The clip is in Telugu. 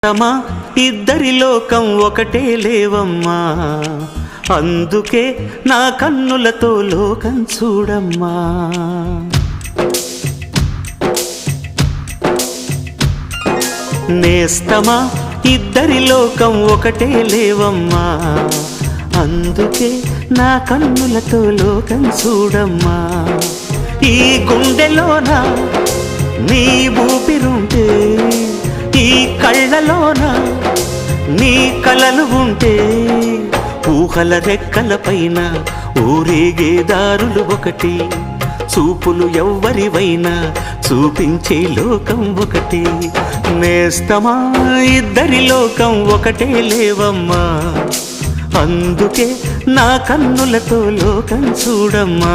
తమా ఇద్దరి లోకం ఒకటే లేవమ్మా, అందుకే నా కన్నులతో లోకం చూడమ్మా. నేస్తమా ఇద్దరి లోకం ఒకటే లేవమ్మా, అందుకే నా కన్నులతో లోకం చూడమ్మా. ఈ గుండెలోన నీ ఊపిరుంటే, ఈ కళ్ళలోన నీ కలలు ఉంటే, ఊహల రెక్కల పైన ఊరేగే దారులు ఒకటి, చూపులు ఎవ్వరివైనా చూపించే లోకం ఒకటి. నేస్తమా ఇద్దరి లోకం ఒకటే లేవమ్మా, అందుకే నా కన్నులతో లోకం చూడమ్మా.